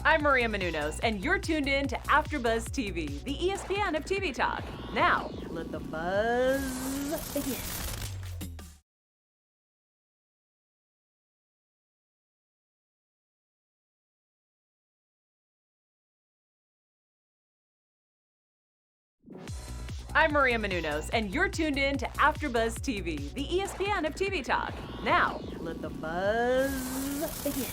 I'm Maria Menounos, and you're tuned in to AfterBuzz TV, the ESPN of TV talk. Now, let the buzz begin. I'm Maria Menounos, and you're tuned in to AfterBuzz TV, the ESPN of TV talk. Now, let the buzz begin.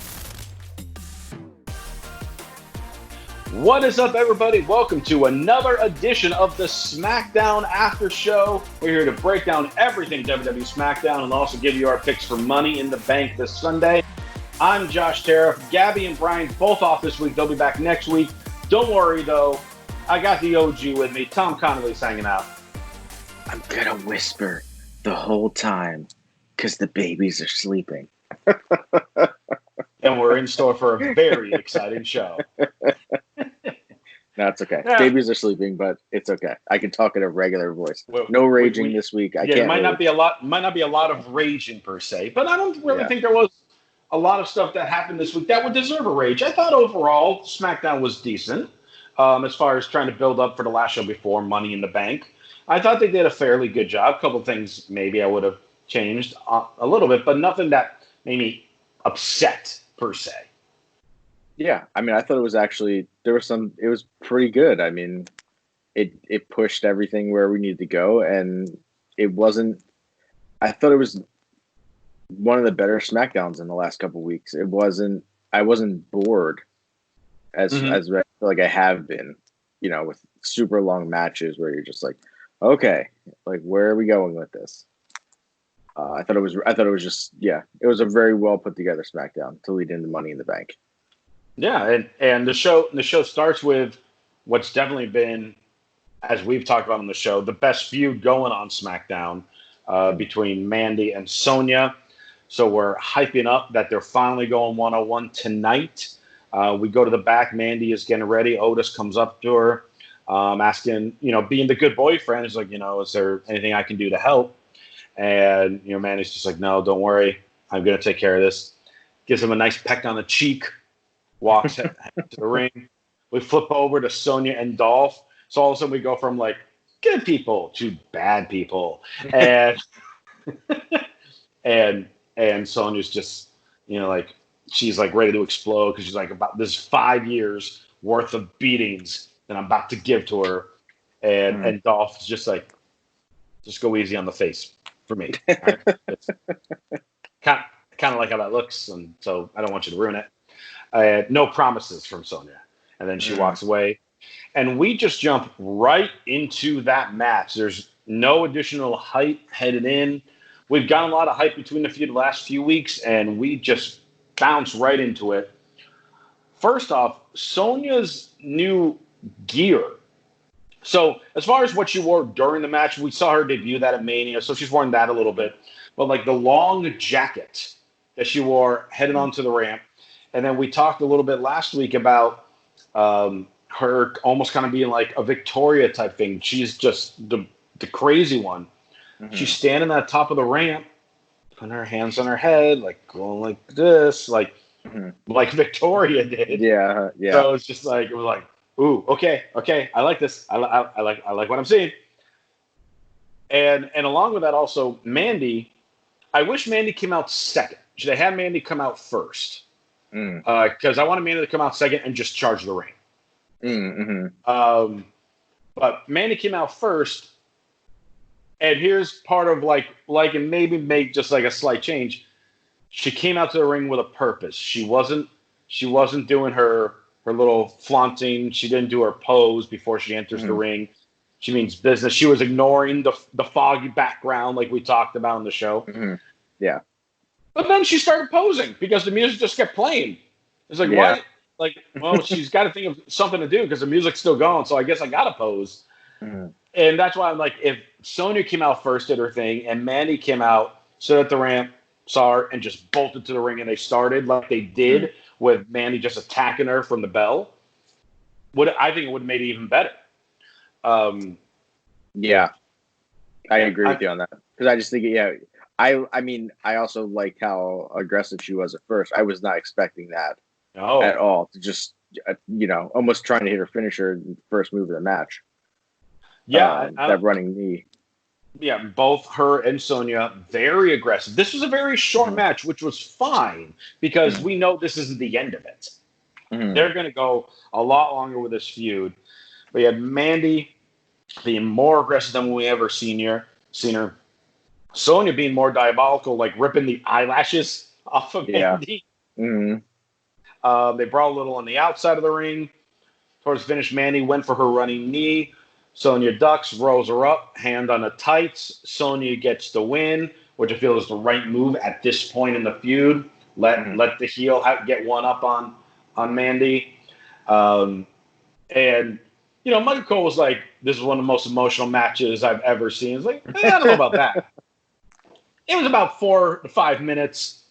What is up, everybody? Welcome to another edition of the Smackdown Aftershow. We're here to break down everything WWE SmackDown and also give you our picks for Money in the Bank this Sunday. I'm Josh Tariff. Gabby and Bryan both off this week. They'll be back next week. Don't worry, though. I got the OG with me. Tom Connolly's hanging out. I'm gonna whisper the whole time because the babies are sleeping. And we're in store for a very exciting show. No, it's okay. Yeah. Babies are sleeping, but it's okay. I can talk in a regular voice. No raging this week. I can't. It might not be a lot of raging per se, but I don't really think there was a lot of stuff that happened this week that would deserve a rage. I thought overall SmackDown was decent as far as trying to build up for the last show before Money in the Bank. I thought they did a fairly good job. A couple of things maybe I would have changed a little bit, but nothing that made me upset per se. Yeah, I mean, I thought it was actually it was pretty good. I mean, it pushed everything where we needed to go, and it wasn't. I thought it was one of the better SmackDowns in the last couple of weeks. It wasn't. I wasn't bored as I feel like I have been, with super long matches where you're just like, okay, like where are we going with this? I thought it was just it was a very well put together SmackDown to lead into Money in the Bank. Yeah, and the show starts with what's definitely been, as we've talked about on the show, the best feud going on SmackDown between Mandy and Sonya. So we're hyping up that they're finally going one-on-one tonight. We go to the back. Mandy is getting ready. Otis comes up to her, asking, being the good boyfriend, is like, is there anything I can do to help? And, Mandy's just like, no, don't worry. I'm going to take care of this. Gives him a nice peck on the cheek. Walks to the ring. We flip over to Sonya and Dolph. So all of a sudden we go from like good people to bad people. And and Sonya's just, she's like ready to explode because she's like, about this 5 years worth of beatings that I'm about to give to her. And Dolph's just like, just go easy on the face for me. Right? Kind of like how that looks, and so I don't want you to ruin it. No promises from Sonya. And then she walks away. And we just jump right into that match. There's no additional hype headed in. We've gotten a lot of hype between the last few weeks, and we just bounce right into it. First off, Sonya's new gear. So as far as what she wore during the match, we saw her debut that at Mania, so she's worn that a little bit. But like the long jacket that she wore heading onto the ramp. And then we talked a little bit last week about her almost kind of being like a Victoria type thing. She's just the crazy one. Mm-hmm. She's standing at the top of the ramp, putting her hands on her head, like going like this, like Victoria did. Yeah. So it's just like, it was like, ooh, okay, I like this. I like what I'm seeing. And along with that also, Mandy, I wish Mandy came out second. Should they have Mandy come out first? Because I wanted Mandy to come out second and just charge the ring. But Mandy came out first, and here's part of like and maybe make just like a slight change. She came out to the ring with a purpose. She wasn't doing her little flaunting. She didn't do her pose before she enters the ring. She means business. She was ignoring the foggy background like we talked about on the show. Yeah. But then she started posing because the music just kept playing. It's like, what? Like, well, she's got to think of something to do because the music's still going, so I guess I got to pose. And that's why I'm like, if Sonya came out first, did her thing, and Mandy came out, stood at the ramp, saw her, and just bolted to the ring, and they started like they did with Mandy just attacking her from the bell, I think it would have made it even better. Yeah, I agree with you on that. Because I just think, I mean, I also like how aggressive she was at first. I was not expecting that at all. To just almost trying to hit her finisher in the first move of the match. Yeah, that running knee. Yeah, both her and Sonya very aggressive. This was a very short match, which was fine because we know this isn't the end of it. They're going to go a lot longer with this feud. We had Mandy being more aggressive than we ever seen her. Sonya being more diabolical, like ripping the eyelashes off of Mandy. They brought a little on the outside of the ring. Towards the finish, Mandy went for her running knee. Sonya ducks, rolls her up, hand on the tights. Sonya gets the win, which I feel is the right move at this point in the feud. Let the heel get one up on Mandy. And, Michael Cole was like, this is one of the most emotional matches I've ever seen. It's like, I don't know about that. It was about 4 to 5 minutes.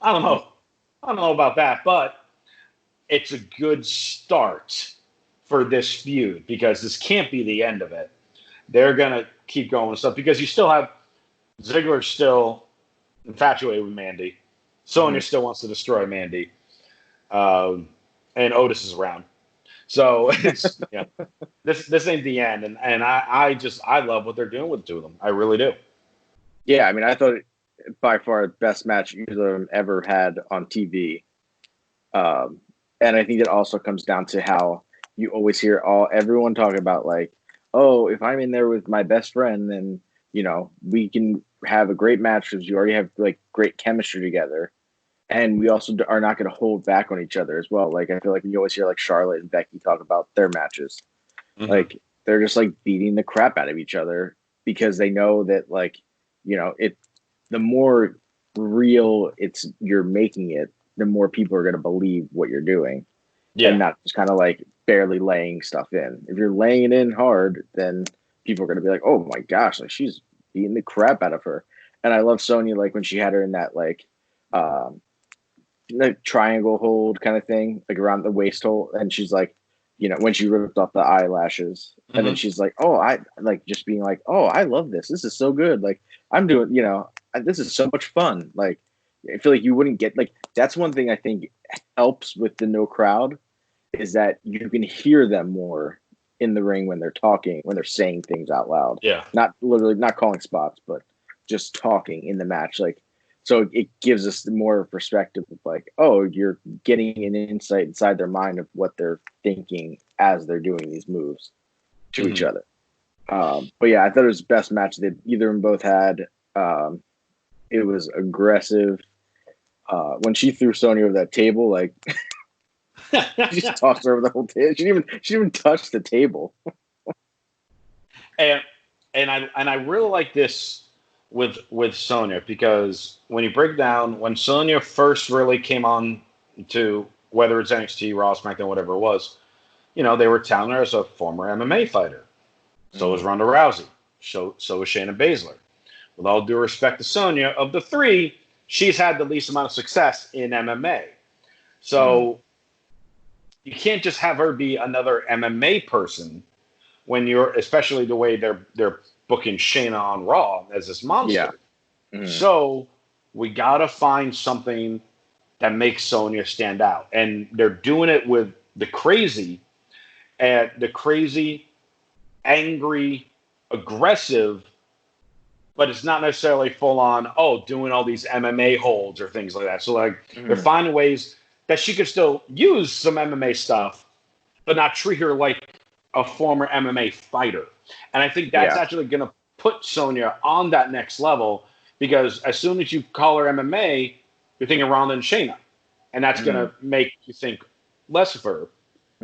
I don't know about that, but it's a good start for this feud because this can't be the end of it. They're going to keep going with stuff because you still have Ziggler still infatuated with Mandy. Sonya still wants to destroy Mandy. And Otis is around. So it's, this ain't the end. And I love what they're doing with the two of them. I really do. Yeah, I mean, I thought by far the best match either of them ever had on TV. And I think it also comes down to how you always hear everyone talking about like, oh, if I'm in there with my best friend, then, we can have a great match because you already have like great chemistry together. And we also are not going to hold back on each other as well. Like, I feel like you always hear like Charlotte and Becky talk about their matches. Like, they're just like beating the crap out of each other because they know that like, the more real you're making it, the more people are going to believe what you're doing. Yeah. And not just kind of like barely laying stuff in. If you're laying it in hard, then people are going to be like, oh my gosh, like she's beating the crap out of her. And I love Sonya, like when she had her in that like triangle hold kind of thing, like around the waist hole. And she's like, when she ripped off the eyelashes and then she's like, oh, I like just being like, oh, I love this. This is so good. Like I'm doing, this is so much fun. Like, I feel like you wouldn't get like, that's one thing I think helps with the no crowd is that you can hear them more in the ring when they're talking, when they're saying things out loud. Yeah. Not literally, not calling spots, but just talking in the match. Like, so it gives us more perspective of like, oh, you're getting an insight inside their mind of what they're thinking as they're doing these moves to each other. But yeah, I thought it was the best match that either of them both had. It was aggressive. When she threw Sonya over that table, like she just tossed her over the whole table. She didn't even touch the table. and I really like this with Sonya because when you break down when Sonya first really came on to whether it's NXT, Raw, SmackDown, whatever it was, they were touting her as a former MMA fighter. So was Ronda Rousey. So was Shayna Baszler. With all due respect to Sonya, of the three, she's had the least amount of success in MMA. So you can't just have her be another MMA person when you're, especially the way they're booking Shayna on Raw as this monster. Yeah. So we got to find something that makes Sonya stand out. And they're doing it with the crazy, angry, aggressive, but it's not necessarily full on, doing all these MMA holds or things like that. So like they're finding ways that she could still use some MMA stuff, but not treat her like a former MMA fighter. And I think that's actually going to put Sonya on that next level because as soon as you call her MMA, you're thinking Ronda and Shayna. And that's going to make you think less of her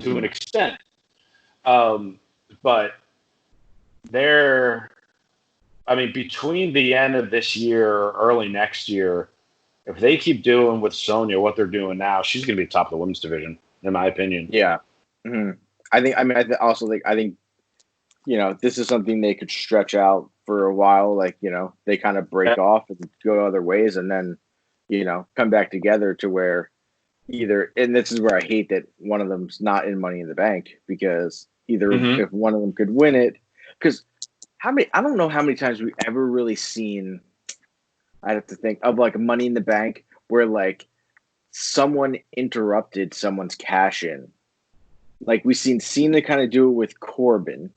to an extent. But between the end of this year or early next year, if they keep doing with Sonya what they're doing now, she's going to be top of the women's division, in my opinion. Yeah. I think, this is something they could stretch out for a while. Like, they kind of break off and go other ways and then, come back together to where and this is where I hate that one of them's not in Money in the Bank because either if one of them could win it, because I don't know how many times we've ever really seen, I'd have to think of like a Money in the Bank where like someone interrupted someone's cash in Like we've seen Cena kind of do it with Corbin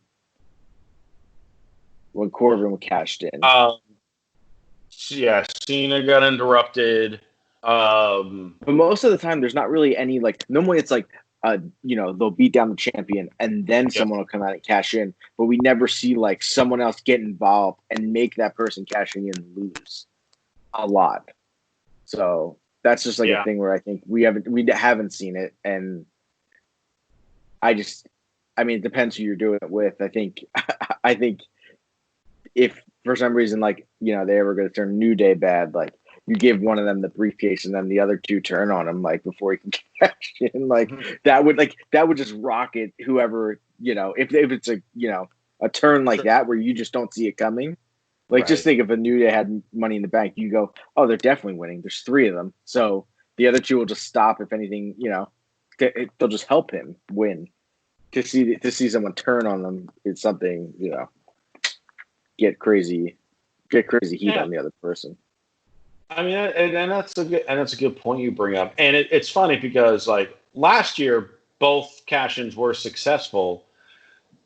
when Corbin cashed in. Yeah, Cena got interrupted. But most of the time, there's not really any like. Normally, it's like they'll beat down the champion and then someone will come out and cash in. But we never see like someone else get involved and make that person cashing in lose a lot. So that's just like a thing where I think we haven't seen it, and I mean, it depends who you're doing it with. I think if for some reason like they ever going to turn New Day bad, like you give one of them the briefcase and then the other two turn on him like before he can cash in, like that would just rocket whoever if it's a turn like that where you just don't see it coming. Like just think if a New Day had Money in the Bank, you go, oh, they're definitely winning. There's 3 of them, so the other 2 will just stop. If anything, they'll just help him win. To see someone turn on them is something, get crazy heat on the other person. I mean, and that's a good point you bring up. And it's funny because like last year, both cash-ins were successful,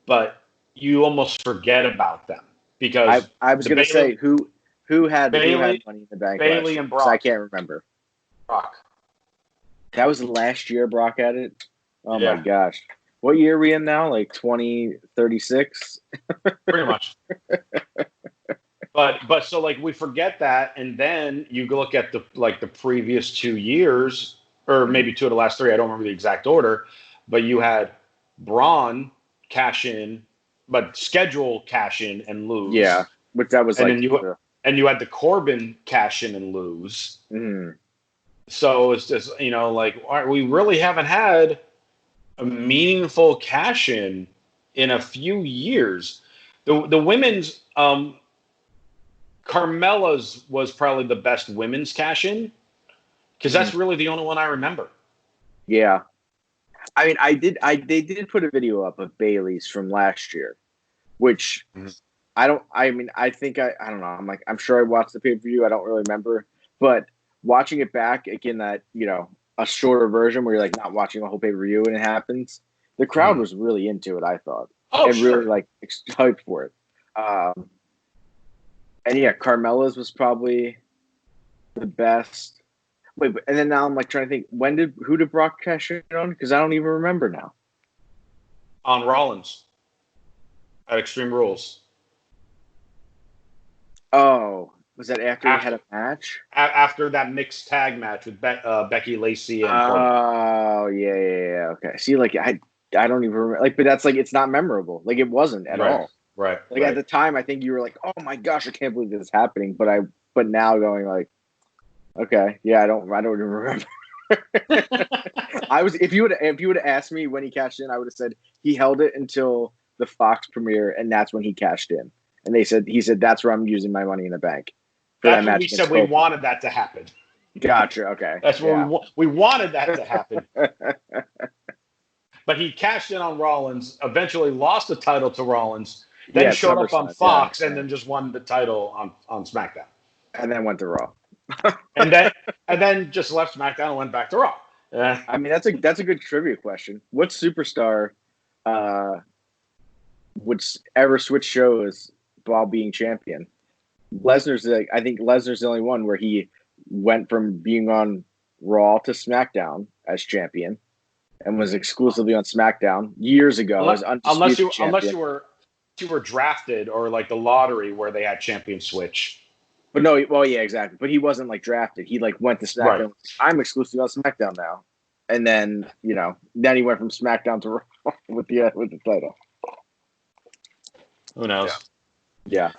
but you almost forget about them because I was going to say who had Money in the Bank. Bailey and Brock. I can't remember. Brock. That was last year. Brock had it. Oh my gosh. What year are we in now? Like 2036? Pretty much. But so like we forget that, and then you look at the previous 2 years, or maybe 2 of the last 3. I don't remember the exact order, but you had Braun cash in, but schedule cash in and lose. Yeah, but that was and you had the Corbin cash in and lose. Mm. So it's just we really haven't had a meaningful cash in a few years. The women's Carmella's was probably the best women's cash in because that's really the only one I remember. Yeah, I mean, they did put a video up of Bailey's from last year, which I don't know. I'm sure I watched the pay-per-view. I don't really remember, but watching it back again, that a shorter version where you're like not watching a whole pay-per-view and it happens, the crowd was really into it, I thought. Really like hyped for it. And yeah, Carmella's was probably the best. Wait, and then now I'm like trying to think, who did Brock cash in on? Because I don't even remember now. On Rollins at Extreme Rules. Oh, was that after he had a match? After that mixed tag match with Becky Lacey and Oh, yeah. Okay. See, like I don't even remember. Like, but that's like it's not memorable. Like it wasn't at all. Right. Like at the time, I think you were like, "Oh my gosh, I can't believe this is happening." But now going like, okay, yeah, I don't even remember. If you would have asked me when he cashed in, I would have said he held it until the Fox premiere, and that's when he cashed in. And he said that's where I'm using my Money in the Bank. That's when we said we wanted that to happen. Gotcha. Okay. That's when we wanted that to happen. But he cashed in on Rollins, eventually lost the title to Rollins, then showed up on Fox, and then just won the title on SmackDown. And then went to Raw. and then just left SmackDown and went back to Raw. I mean, that's a good trivia question. What superstar would ever switch shows while being champion? Lesnar's I think Lesnar's the only one where he went from being on Raw to SmackDown as champion and was exclusively on SmackDown years ago. Unless you were drafted or like the lottery where they had champion switch. But no, well, yeah, exactly. But he wasn't like drafted. He like went to SmackDown. Right. I'm exclusively on SmackDown now, and then then he went from SmackDown to Raw with the title. Who knows? Yeah.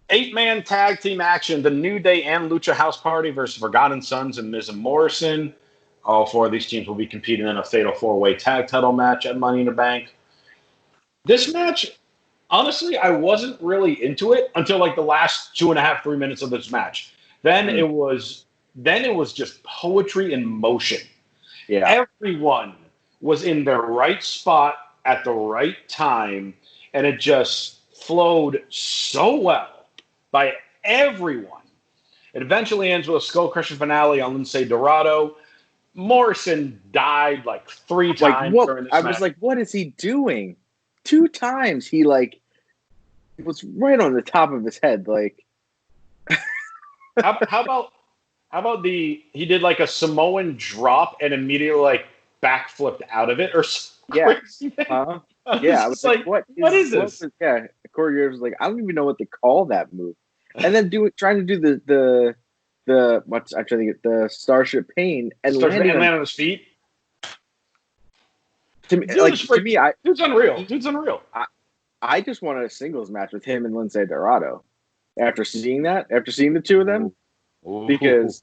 8-man tag team action: the New Day and Lucha House Party versus Forgotten Sons and Miz and Morrison. All 4 of these teams will be competing in a fatal 4-way tag title match at Money in the Bank. This match, honestly, I wasn't really into it until like the last 2.5-3 minutes of this match. Then it was just poetry in motion. Yeah. Everyone was in their right spot at the right time, and it just flowed so well by everyone. It eventually ends with a skull crushing finale on Lince Dorado. Morrison died like 3 times during this I match. was like, what is he doing? 2 times he like was right on the top of his head. Like, how about he did like a Samoan drop and immediately like backflipped out of it or crazy thing? Yeah, I was like, what is this? Corey Graves was like, I don't even know what to call that move. And then trying to do the what's I'm trying to get the Starship Pain and land on his feet. To me, dude's unreal. Dude's unreal. I just wanted a singles match with him and Lindsay Dorado. After seeing the two of them, because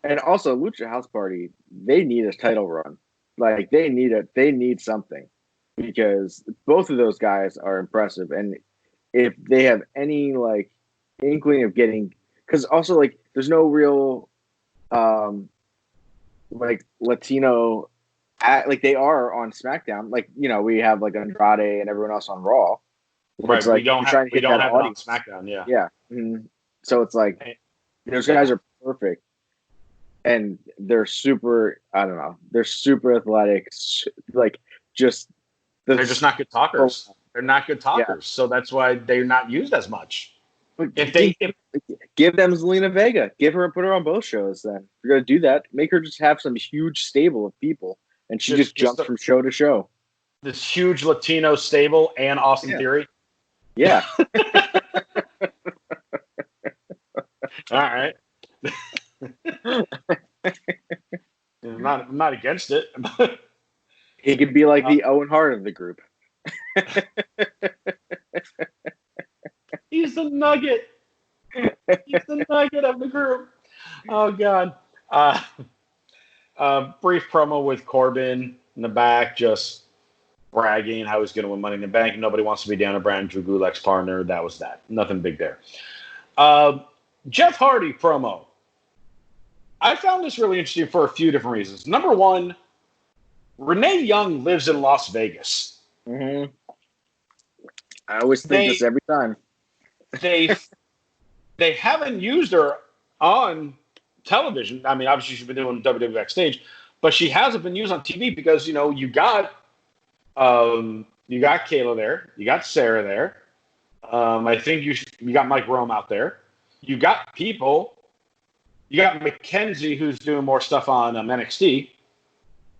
and also Lucha House Party, they need a title run. Like they need something, because both of those guys are impressive, and if they have any like inkling of getting, because also like there's no real like Latino like they are on SmackDown. Like, you know, we have like Andrade and everyone else on Raw. Right, like, we don't have it on SmackDown. Yeah. Mm-hmm. So it's like those guys are perfect, and they're super. I don't know. They're super athletic. Like they're just not good talkers. They're not good talkers, so that's why they're not used as much. But give them Zelina Vega, put her on both shows. Then if you're gonna do that, make her just have some huge stable of people, and she just jumps from show to show. This huge Latino stable and Austin Theory. Yeah. All right. I'm not against it. He could be like the Owen Hart of the group. He's the nugget. He's the nugget of the group. Oh, God. Brief promo with Corbin in the back, just bragging how he's going to win Money in the Bank. Nobody wants to be down to Bryan and Drew Gulak's partner. That was that. Nothing big there. Jeff Hardy promo. I found this really interesting for a few different reasons. Number one, Renee Young lives in Las Vegas. Mm-hmm. I always think this every time. They haven't used her on television. I mean, obviously she's been doing WWE backstage, but she hasn't been used on TV because, you know, you got Kayla there, you got Sarah there. I think you got Mike Rome out there. You got people. You got Mackenzie, who's doing more stuff on NXT.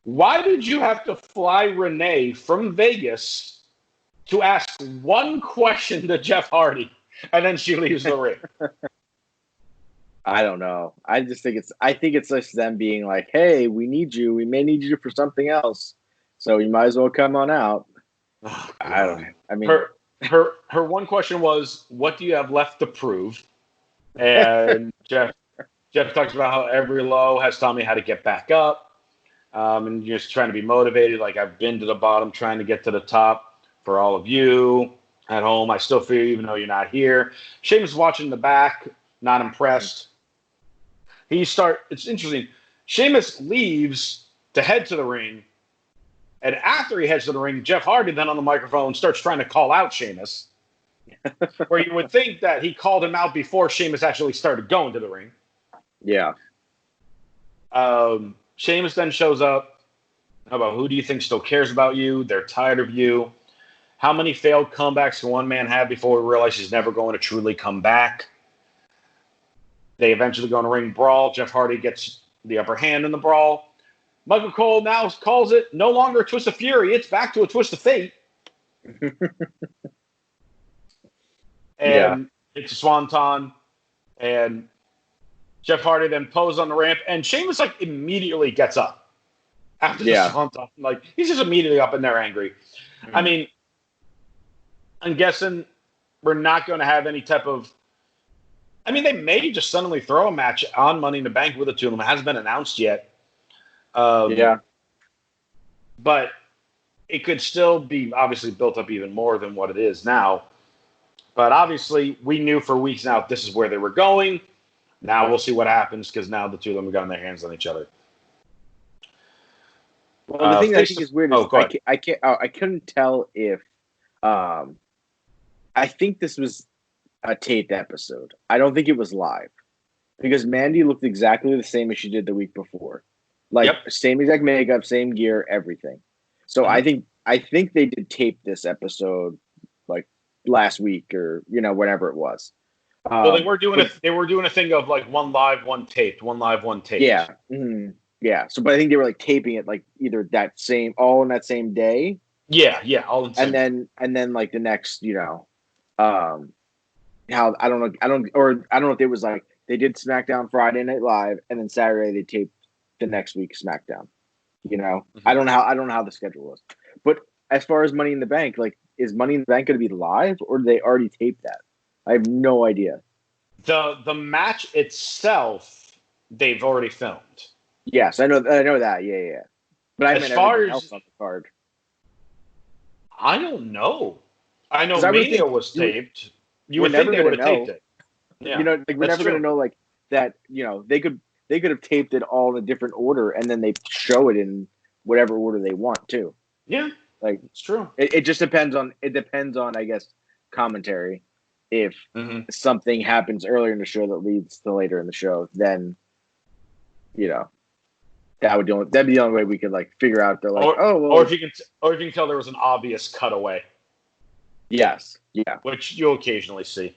Why did you have to fly Renee from Vegas to ask one question to Jeff Hardy, and then she leaves the ring? I don't know. I think it's just them being like, "Hey, we need you. We may need you for something else, so you might as well come on out." Oh, I don't know. I mean, her one question was, "What do you have left to prove?" And Jeff talks about how every low has taught me how to get back up, and just trying to be motivated. Like, I've been to the bottom, trying to get to the top for all of you at home. I still feel you, even though you're not here. Sheamus watching in the back, not impressed. It's interesting. Sheamus leaves to head to the ring, and after he heads to the ring, Jeff Hardy then on the microphone starts trying to call out Sheamus, where you would think that he called him out before Sheamus actually started going to the ring. Yeah. Sheamus then shows up about who do you think still cares about you? They're tired of you. How many failed comebacks can one man have before we realize he's never going to truly come back? They eventually go in a ring brawl. Jeff Hardy gets the upper hand in the brawl. Michael Cole now calls it no longer a twist of fury. It's back to a twist of fate. And it's a swanton. And Jeff Hardy then poses on the ramp. And Sheamus, like, immediately gets up after the swanton. Like, he's just immediately up in there angry. Mm-hmm. I mean, I'm guessing we're not going to have any type of... I mean, they may just suddenly throw a match on Money in the Bank with the two of them. It hasn't been announced yet. But it could still be obviously built up even more than what it is now. But obviously, we knew for weeks now this is where they were going. Now we'll see what happens because now the two of them have gotten their hands on each other. Well, the thing that I think is weird is I couldn't tell if I think this was a taped episode. I don't think it was live because Mandy looked exactly the same as she did the week before. Like same exact makeup, same gear, everything. So I think they did tape this episode like last week or whenever it was. Well, they were doing a thing of like one live, one taped, one live, one taped. Yeah, yeah. So, but I think they were like taping it like either all in that same day. Yeah, all in and then like the next, how I don't know if it was like they did SmackDown Friday Night Live and then Saturday they taped the next week SmackDown. I don't know how the schedule was, but as far as Money in the Bank, like, is Money in the Bank going to be live or did they already tape that? I have no idea. The match itself, they've already filmed. Yes, I know that. Yeah. But I meant everything else on the card. I don't know. I know Mania was taped. You would think they would have taped it. Yeah, we're never going to know like that. They could have taped it all in a different order and then they show it in whatever order they want to. Yeah, like it's true. It just depends on I guess commentary. If something happens earlier in the show that leads to later in the show, then that'd be the only way we could like figure out. They're like, or if you can tell there was an obvious cutaway. Yes, yeah, which you'll occasionally see.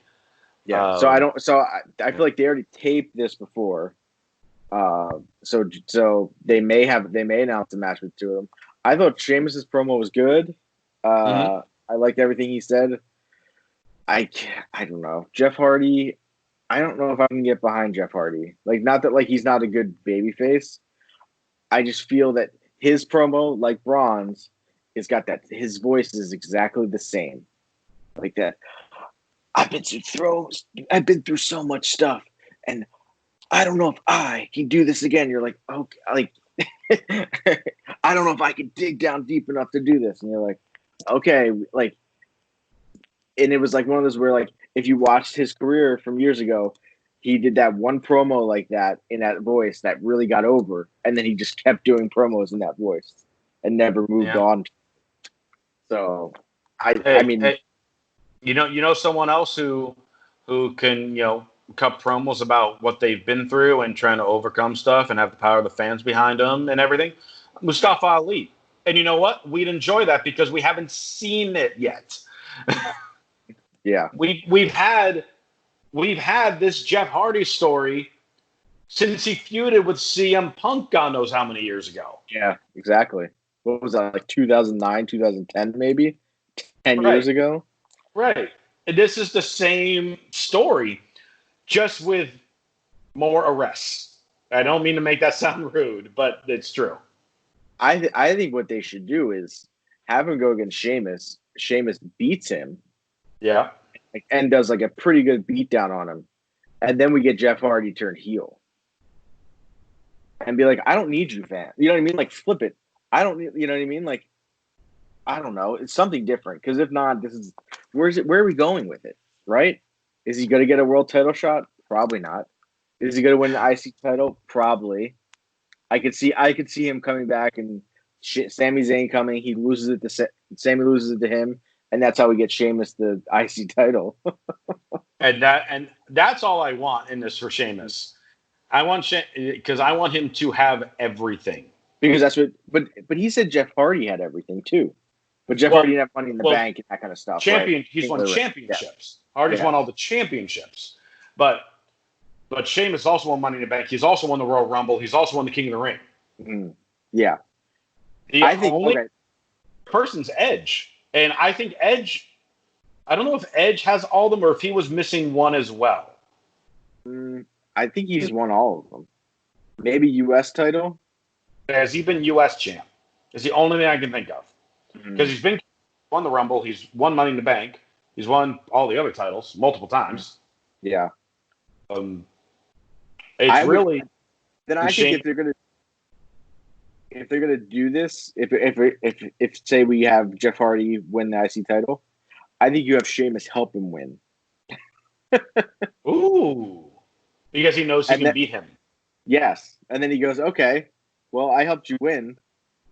Yeah, so I feel like they already taped this before. So they may announce a match with two of them. I thought Sheamus's promo was good. I liked everything he said. I don't know. Jeff Hardy, I don't know if I can get behind Jeff Hardy. Like, not that like he's not a good babyface. I just feel that his promo, like Braun's, has got that. His voice is exactly the same. Like that. I've been through so much stuff, and I don't know if I can do this again. You're like, okay, like I don't know if I can dig down deep enough to do this, and you're like, okay, like. And it was like one of those where, like, if you watched his career from years ago, he did that one promo like that in that voice that really got over, and then he just kept doing promos in that voice and never moved on. So, I mean, someone else who can cut promos about what they've been through and trying to overcome stuff and have the power of the fans behind them and everything, Mustafa Ali. And you know what? We'd enjoy that because we haven't seen it yet. Yeah, we've had this Jeff Hardy story since he feuded with CM Punk, God knows how many years ago. Yeah, exactly. What was that, like 2009, 2010, maybe 10 years ago? Right. And this is the same story, just with more arrests. I don't mean to make that sound rude, but it's true. I think what they should do is have him go against Sheamus. Sheamus beats him. Yeah. And does like a pretty good beatdown on him. And then we get Jeff Hardy turn heel. And be like, I don't need you, fan. You know what I mean? Like, flip it. I don't, you know what I mean? Like, I don't know. It's something different. Because if not, where are we going with it? Right? Is he going to get a world title shot? Probably not. Is he going to win the IC title? Probably. I could see him coming back and Sami Zayn coming. He loses it to Sami loses it to him. And that's how we get Sheamus the IC title. and that's all I want in this for Sheamus. I want because I want him to have everything. Because that's what. But he said Jeff Hardy had everything too. But Jeff Hardy didn't have Money in the Bank and that kind of stuff. Right? He's won championships. Yeah. Hardy's won all the championships. But Sheamus also won Money in the Bank. He's also won the Royal Rumble. He's also won the King of the Ring. Mm-hmm. Yeah. I think only person's Edge. And I think Edge, I don't know if Edge has all of them or if he was missing one as well. I think he's won all of them. Maybe U.S. title? Has he been U.S. champ? Is the only thing I can think of. Because he's won the Rumble, he's won Money in the Bank, he's won all the other titles multiple times. Yeah. Then I think if they're gonna do this, if say we have Jeff Hardy win the IC title, I think you have Sheamus help him win. Ooh, because he knows he can beat him. Yes, and then he goes, "Okay, well, I helped you win.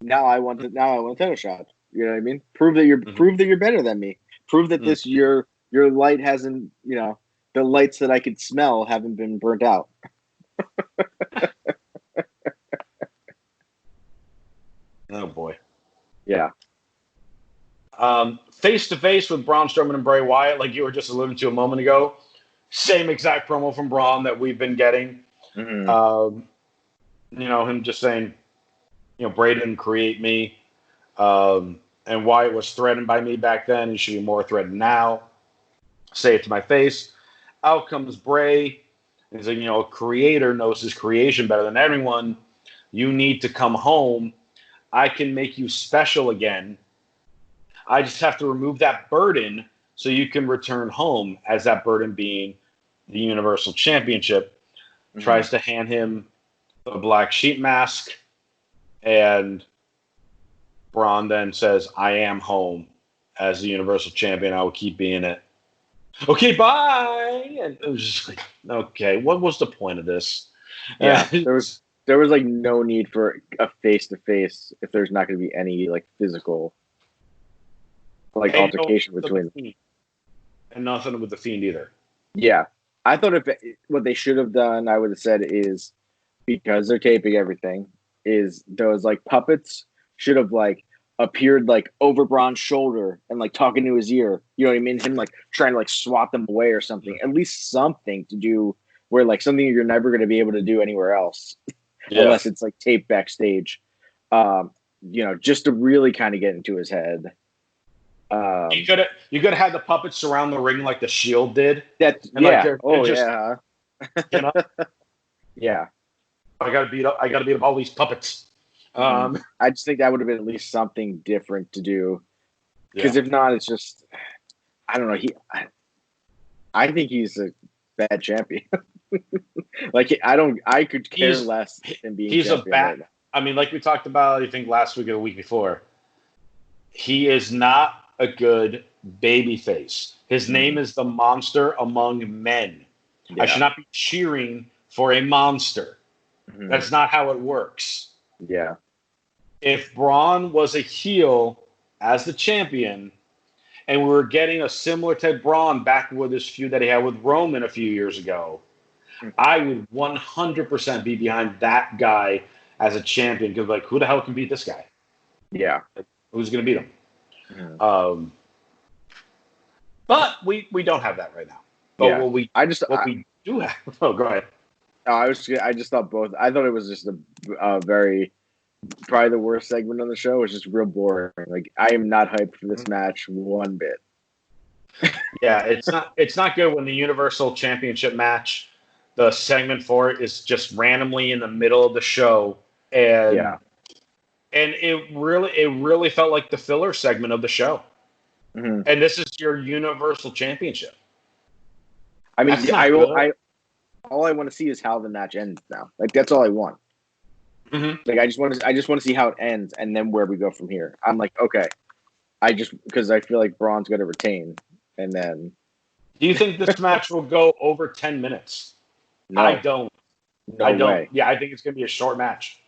Now I want a title shot." You know what I mean? Prove that you're better than me. Prove that this your light hasn't, the lights that I could smell haven't been burnt out. Oh boy. Yeah. Face to face with Braun Strowman and Bray Wyatt, like you were just alluding to a moment ago. Same exact promo from Braun that we've been getting. Mm-hmm. Him just saying, Bray didn't create me. And Wyatt was threatened by me back then. He should be more threatened now. Say it to my face. Out comes Bray. He's like, a creator knows his creation better than everyone. You need to come home. I can make you special again. I just have to remove that burden so you can return home, as that burden being the Universal Championship. Mm-hmm. Tries to hand him the black sheep mask, and Braun then says, I am home as the Universal Champion. I will keep being it. Okay, bye. And it was just like, okay, what was the point of this? Yeah, there was like no need for a face-to-face if there's not going to be any like physical like altercation between them. And nothing with the Fiend either. Yeah. I thought what they should have done, I would have said, is because they're taping everything, is those like puppets should have like appeared like over Braun's shoulder and like talking to his ear. You know what I mean? Him like trying to like swat them away or something. At least something to do where like something you're never going to be able to do anywhere else, unless it's like taped backstage. Just to really kind of get into his head. You could have had the puppets surround the ring like the Shield did. Yeah. Yeah. I gotta beat up all these puppets. I just think that would have been at least something different to do. Because if not, it's just, I don't know. I think he's a bad champion. I could care less than being. He's champion a bad. right. I mean, like we talked about, I think last week or the week before. He is not a good baby face. His name is the monster among men. Yeah. I should not be cheering for a monster. Mm-hmm. That's not how it works. Yeah. If Braun was a heel as the champion, and we were getting a similar type Braun back with his feud that he had with Roman a few years ago, I would 100% be behind that guy as a champion. Because, like, who the hell can beat this guy? Yeah. Like, who's going to beat him? Mm-hmm. But we don't have that right now. But we do have. Oh, go ahead. I just thought both. I thought it was just a very, probably the worst segment on the show. It was just real boring. Like, I am not hyped for this match one bit. Yeah, it's not good when the Universal Championship match, the segment for it is just randomly in the middle of the show, and it really felt like the filler segment of the show. Mm-hmm. And this is your Universal Championship. I mean, all I want to see is how the match ends now. Like, that's all I want. Mm-hmm. Like, I just want to see how it ends and then where we go from here. I'm like, okay. Because I feel like Braun's going to retain, and then. Do you think this match will go over 10 minutes? No. I don't. No way. Yeah, I think it's going to be a short match.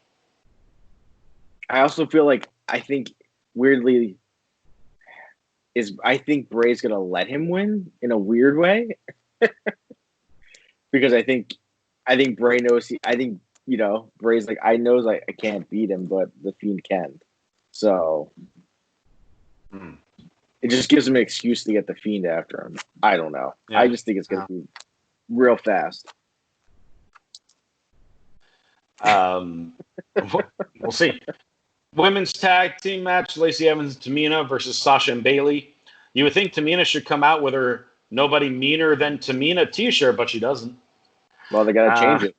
I also feel like, I think weirdly, I think Bray's going to let him win in a weird way. Because I think Bray knows. Bray's like, I know I can't beat him, but the Fiend can. So it just gives him an excuse to get the Fiend after him. I don't know. Yeah. I just think it's going to be real fast. We'll see. Women's tag team match: Lacey Evans and Tamina versus Sasha and Bayley. You would think Tamina should come out with her "Nobody Meaner Than Tamina" T-shirt, but she doesn't. Well, they got to change it.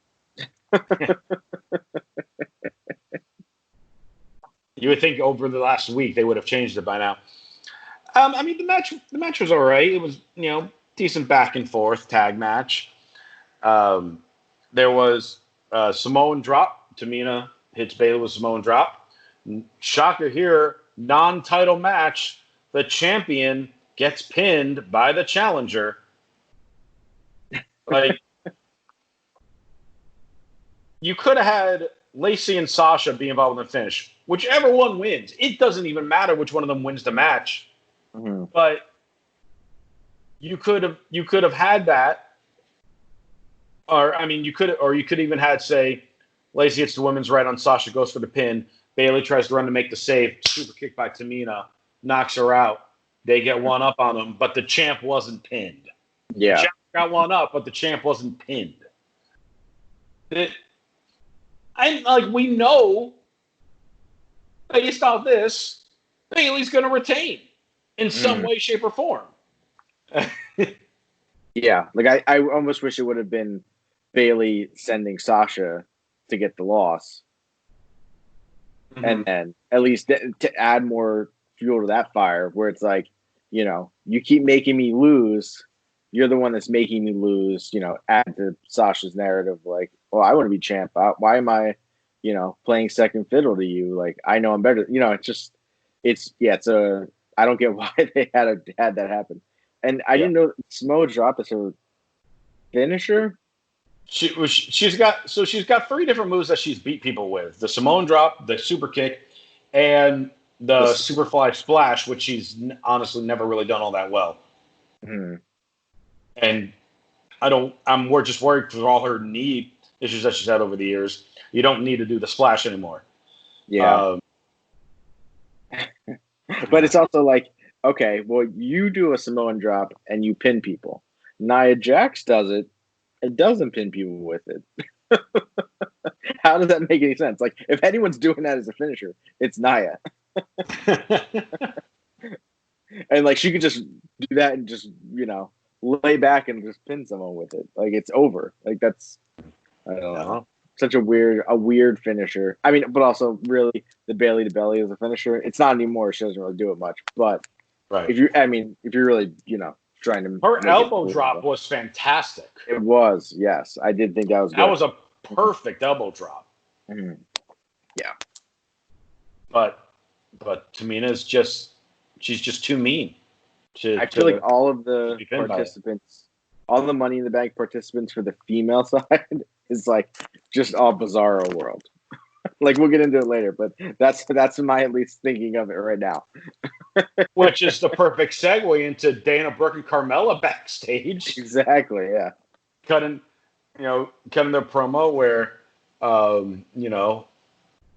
You would think over the last week they would have changed it by now. I mean, the match was all right. It was, decent back and forth tag match. There was Samoan drop. Tamina hits Bayley with Samoan drop. Shocker here, non-title match. The champion gets pinned by the challenger. Like, you could have had Lacey and Sasha be involved in the finish. Whichever one wins, it doesn't even matter which one of them wins the match. Mm-hmm. But you could have had that, or I mean, you could even had, say, Lacey hits the women's right on Sasha, goes for the pin. Bayley tries to run to make the save. Super kick by Tamina. Knocks her out. They get one up on them, but the champ wasn't pinned. Yeah. The champ got one up, but the champ wasn't pinned. We know, based off this, Bayley's going to retain in some way, shape, or form. Yeah. Like, I almost wish it would have been Bayley sending Sasha to get the loss. Mm-hmm. And then at least to add more fuel to that fire, where it's like, you keep making me lose. You're the one that's making me lose, add to Sasha's narrative. Like, well, I want to be champ. Why am I, playing second fiddle to you? Like, I know I'm better. I don't get why they had that happen. And I didn't know Samoa drop is her finisher. She's got 3 different moves that she's beat people with: the Samoan drop, the super kick, and the Superfly Splash, which she's honestly never really done all that well. Mm-hmm. And we're just worried for all her knee issues that she's had over the years. You don't need to do the splash anymore. Yeah. But it's also like, okay, well, you do a Samoan drop and you pin people. Nia Jax does it and doesn't pin people with it. How does that make any sense? Like, if anyone's doing that as a finisher, it's Nia. And like, she could just do that and just, lay back and just pin someone with it. Like, it's over. Like, that's, I don't know. Such a weird finisher. I mean, but also really the Bayley to belly is a finisher. It's not anymore. She doesn't really do it much. But if you're really, trying to, her elbow drop was fantastic. It was, yes. I did think that was good. That was a perfect elbow drop. Mm-hmm. Yeah. But Tamina's she's just too mean. I feel like all of the participants, all the Money in the Bank participants for the female side is like just all bizarro world. Like, we'll get into it later, but that's my at least thinking of it right now. Which is the perfect segue into Dana Brooke and Carmella backstage. Exactly, yeah. Cutting their promo where,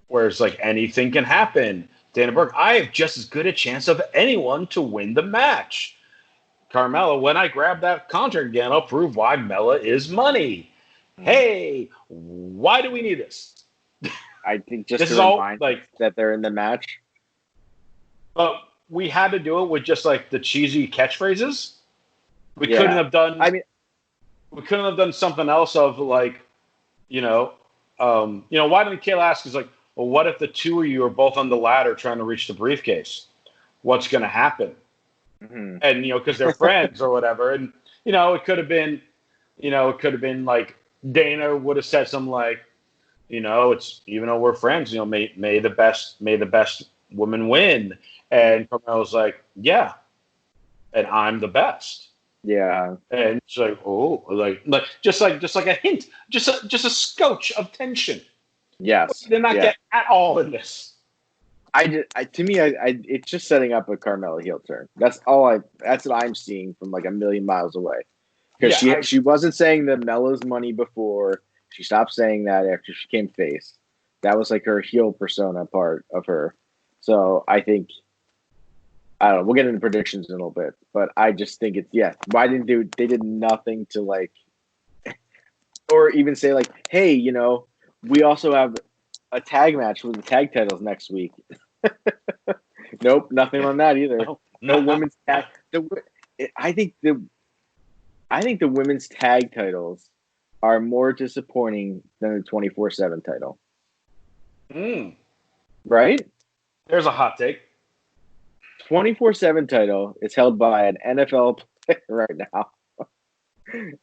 where it's like anything can happen. Dana Brooke, I have just as good a chance of anyone to win the match. Carmella, when I grab that contract again, I'll prove why Mella is money. Hey, why do we need this? I think just to remind that they're in the match. But we had to do it with just like the cheesy catchphrases. We couldn't have done. We couldn't have done something else of like, why didn't Kayla ask? Is like, well, what if the two of you are both on the ladder trying to reach the briefcase? What's going to happen? Mm-hmm. And because they're friends or whatever, and it could have been, like Dana would have said something like, it's even though we're friends, may the best woman win. And Carmella was like, yeah, and I'm the best. Yeah. And it's like, oh, like just like a hint, just a scotch of tension. Yes. They're not getting at all in this. It's just setting up a Carmella heel turn. That's what I'm seeing from like a million miles away. Because she wasn't saying the Mella's money before. She stopped saying that after she came face. That was like her heel persona part of her. So I think, I don't know, we'll get into predictions in a little bit, but I just think why didn't they did nothing to like, or even say like, hey, we also have a tag match with the tag titles next week. Nope, nothing on that either. No women's tag. I think the women's tag titles are more disappointing than the 24/7 title. Right? There's a hot take. 24/7 title is held by an NFL player right now.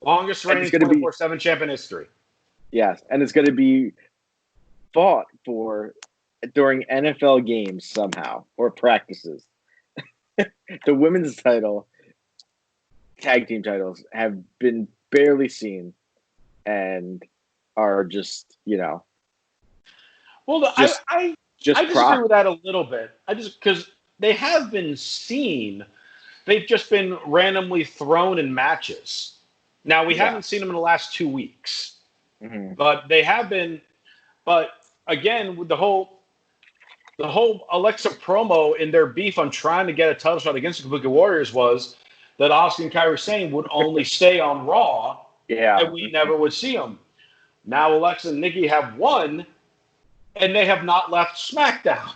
Longest reigning 24/7 champ in history. Yes, and it's going to be fought for during NFL games somehow, or practices. The women's title, tag team titles, have been barely seen and are just, Well, I disagree with that a little bit. Because they have been seen. They've just been randomly thrown in matches. Now, we haven't seen them in the last 2 weeks. Mm-hmm. But they have been. But again, with the whole, the whole Alexa promo in their beef on trying to get a title shot against the Kabuki Warriors was that Asuka and Kairi Sane would only stay on Raw, and we never would see them. Now Alexa and Nikki have won, and they have not left SmackDown.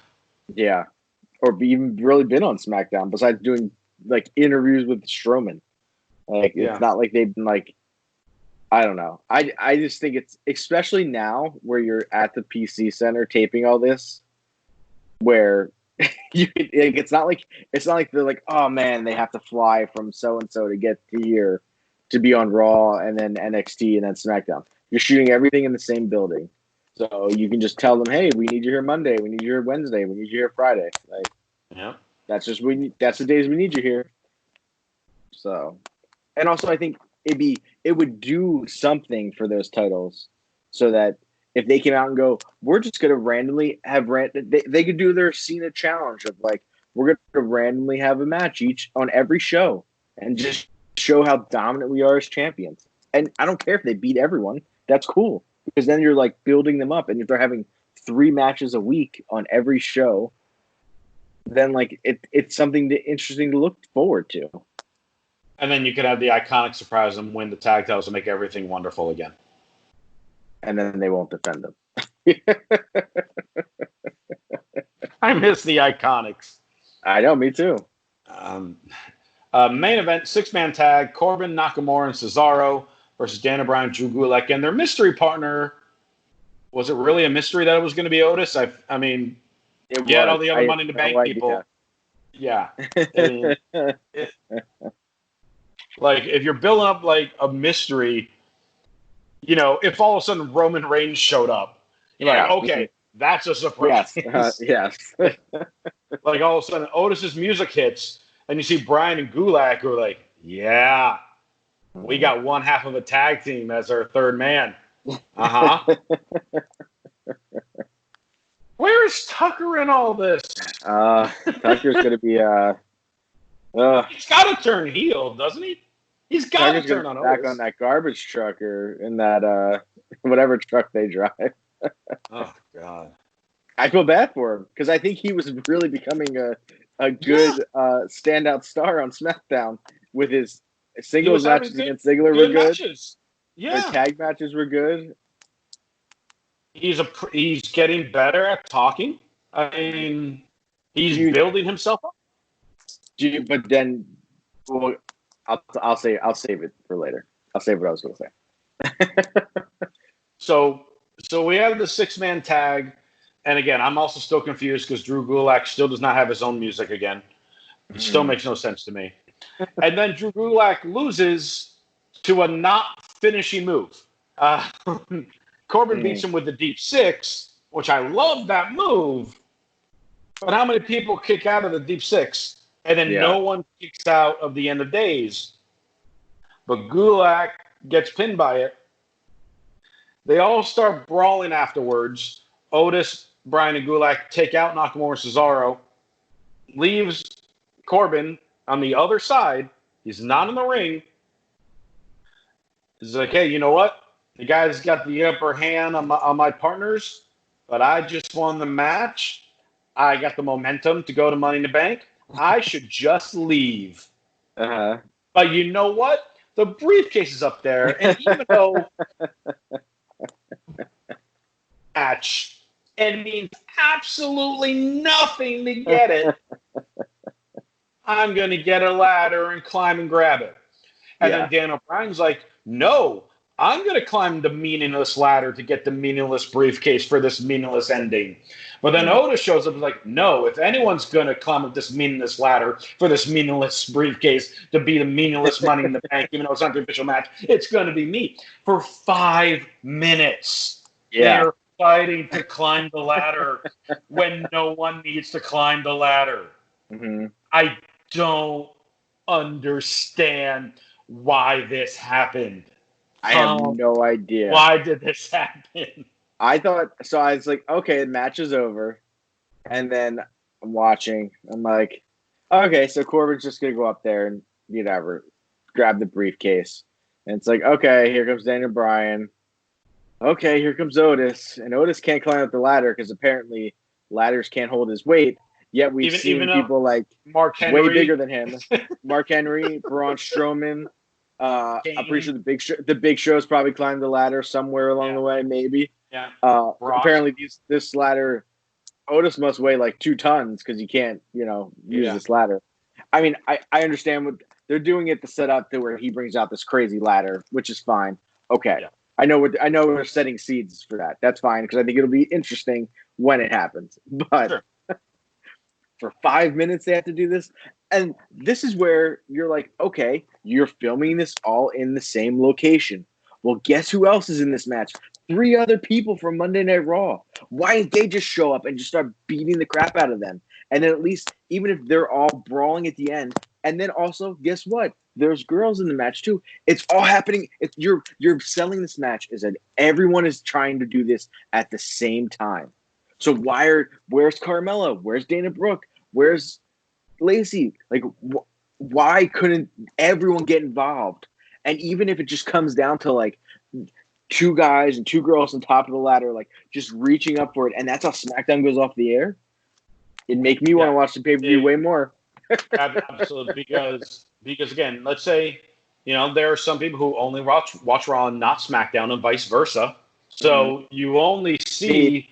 Yeah, or even really been on SmackDown besides doing like interviews with Strowman. Like it's not like they've been like, I don't know. I just think it's especially now where you're at the PC Center taping all this, where it's not like they're like, oh man, they have to fly from so and so to get to here to be on Raw and then NXT and then SmackDown. You're shooting everything in the same building, so you can just tell them, hey, we need you here Monday, we need you here Wednesday, we need you here Friday. Like, that's just that's the days we need you here. So, and also I think it would do something for those titles, so that if they came out and go, we're just going to randomly have they could do their Cena challenge of like, we're going to randomly have a match each on every show and just show how dominant we are as champions. And I don't care if they beat everyone. That's cool, because then you're like building them up. And if they're having 3 matches a week on every show, then like it's something interesting to look forward to. And then you could have the Iconic surprise them, win the tag titles, and make everything wonderful again. And then they won't defend them. I miss the Iconics. I know, me too. Main event, 6-man tag, Corbin, Nakamura, and Cesaro versus Daniel Bryan, Drew Gulak, and their mystery partner. Was it really a mystery that it was going to be Otis? I mean, you had all the other Money in the Bank people. Yeah. Like, if you're building up, like, a mystery, you know, if all of a sudden Roman Reigns showed up, you're like, okay, that's a surprise. Yes. Like, all of a sudden Otis's music hits, and you see Bryan and Gulak who are like, yeah, we got one half of a tag team as our third man. Uh-huh. Where's Tucker in all this? Tucker's going to be... he's got to turn heel, doesn't he? He's got to turn on back Otis. on that garbage truck or in that whatever truck they drive. Oh, God. I feel bad for him because I think he was really becoming a good standout star on SmackDown with his singles matches against Ziggler were good. Matches. Yeah. The tag matches were good. He's getting better at talking. I mean, he's building himself up. But then, well, I'll save it for later. I'll save what I was going to say. So we have the 6-man tag, and again, I'm also still confused because Drew Gulak still does not have his own music again. It still makes no sense to me. And then Drew Gulak loses to a not finishing move. Corbin beats him with the Deep Six, which I love that move. But how many people kick out of the Deep Six? And then no one kicks out of the End of Days. But Gulak gets pinned by it. They all start brawling afterwards. Otis, Bryan, and Gulak take out Nakamura and Cesaro. Leaves Corbin on the other side. He's not in the ring. He's like, hey, you know what? The guy's got the upper hand on my partners, but I just won the match. I got the momentum to go to Money in the Bank. I should just leave. Uh-huh. But you know what? The briefcase is up there, and even though match and means absolutely nothing to get it, I'm going to get a ladder and climb and grab it. And then Daniel Bryan's like, no, I'm going to climb the meaningless ladder to get the meaningless briefcase for this meaningless ending. But then Otis shows up and is like, no, if anyone's going to climb up this meaningless ladder for this meaningless briefcase to be the meaningless Money in the Bank, even though it's not the official match, it's going to be me. For 5 minutes, they're fighting to climb the ladder when no one needs to climb the ladder. Mm-hmm. I don't understand why this happened. I have no idea. Why did this happen? I thought, so I was like, okay, the match is over. And then I'm watching. I'm like, okay, so Corbin's just going to go up there and, whatever, grab the briefcase. And it's like, okay, here comes Daniel Bryan. Okay, here comes Otis. And Otis can't climb up the ladder because apparently ladders can't hold his weight. Yet we've seen people like Mark Henry, way bigger than him. Mark Henry, Braun Strowman. I'm pretty sure the Big Show's probably climbed the ladder somewhere along the way, maybe. Yeah. Apparently, this ladder, Otis must weigh like 2 tons because you can't, use this ladder. I mean, I understand what they're doing it to set up to where he brings out this crazy ladder, which is fine. Okay, I know we're setting seeds for that. That's fine because I think it'll be interesting when it happens. But for 5 minutes they have to do this, and this is where you're like, okay, you're filming this all in the same location. Well, guess who else is in this match? 3 other people from Monday Night Raw. Why didn't they just show up and just start beating the crap out of them? And then at least, even if they're all brawling at the end, and then also, guess what? There's girls in the match too. It's all happening. You're selling this match is that everyone is trying to do this at the same time. So where's Carmella? Where's Dana Brooke? Where's Lacey? Like, why couldn't everyone get involved? And even if it just comes down to like 2 guys and 2 girls on top of the ladder, like just reaching up for it, and that's how SmackDown goes off the air, it'd make me want to watch the pay-per-view way more. Absolutely, because again, let's say there are some people who only watch Raw and not SmackDown, and vice versa. So you only see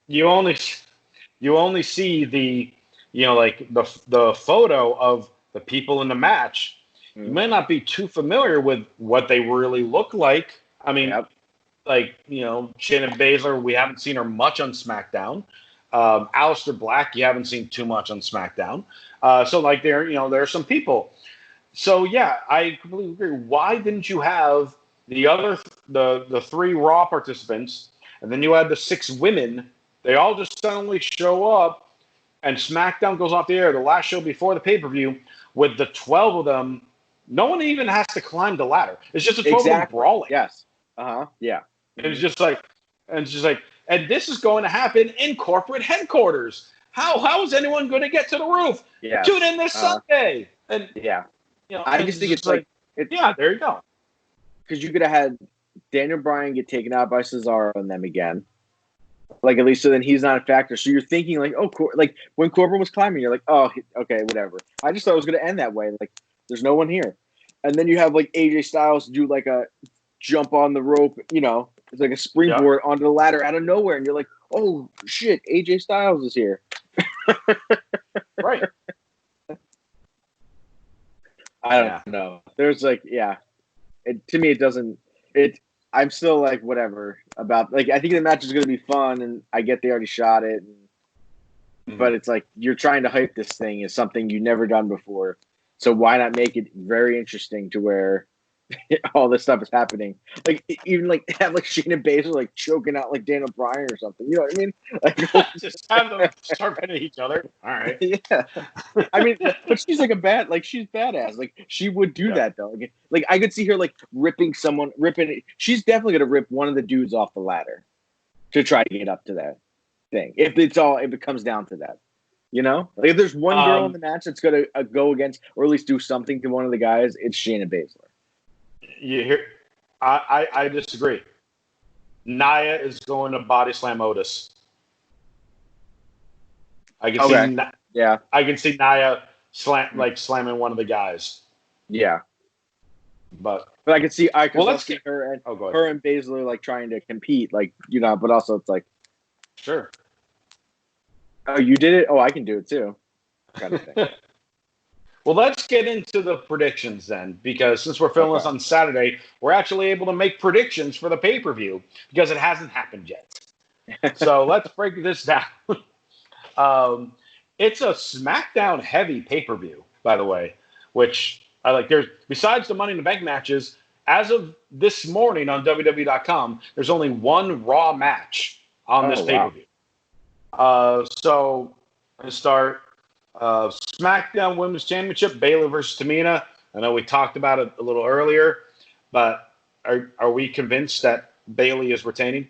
you only see the the photo of the people in the match. You may not be too familiar with what they really look like. I mean, Shayna Baszler, we haven't seen her much on SmackDown. Aleister Black, you haven't seen too much on SmackDown. So there are some people. So yeah, I completely agree. Why didn't you have the 3 Raw participants, and then you had the 6 women? They all just suddenly show up, and SmackDown goes off the air, the last show before the pay-per-view, with the 12 of them. No one even has to climb the ladder. It's just a 12 of them brawling. Yes. Yeah. And it's just like, and this is going to happen in corporate headquarters. How is anyone going to get to the roof? Yeah. Tune in this Sunday. And I just think it's there you go. Because you could have had Daniel Bryan get taken out by Cesaro and them again. Like, at least so then he's not a factor. So you're thinking like, like when Corbin was climbing, you're like, oh, okay, whatever. I just thought it was going to end that way. Like, there's no one here. And then you have like AJ Styles do like a jump on the rope, it's like a springboard onto the ladder out of nowhere. And you're like, oh shit, AJ Styles is here. Right. I don't know. There's like, to me, it doesn't, I'm still like, whatever about, like, I think the match is going to be fun, and I get they already shot it. But it's like, you're trying to hype this thing as something you've never done before. So why not make it very interesting to where all this stuff is happening? Like, even like have like Shayna Baszler like choking out like Daniel Bryan or something. You know what I mean? Like, just have them start hitting each other. All right. Yeah. I mean, but she's like she's badass. Like, she would do that though. Like I could see her like ripping. She's definitely gonna rip one of the dudes off the ladder to try to get up to that thing. If it comes down to that. Like if there's one girl in the match that's going to go against or at least do something to one of the guys, it's Shayna Baszler. I disagree. Nia is going to body slam Otis. I can see Nia slamming one of the guys. Yeah. But I could see see her and Baszler like trying to compete, like, but also it's like, sure. Oh, you did it? Oh, I can do it too. Kind of thing. Well, let's get into the predictions then, because since we're filming this on Saturday, we're actually able to make predictions for the pay-per-view because it hasn't happened yet. So let's break this down. It's a SmackDown heavy pay-per-view, by the way, which I like. There's besides the Money in the Bank matches, as of this morning on WWE.com, there's only one Raw match on this pay-per-view. So let's start SmackDown Women's Championship, Bayley versus Tamina. I know we talked about it a little earlier, but are we convinced that Bayley is retaining?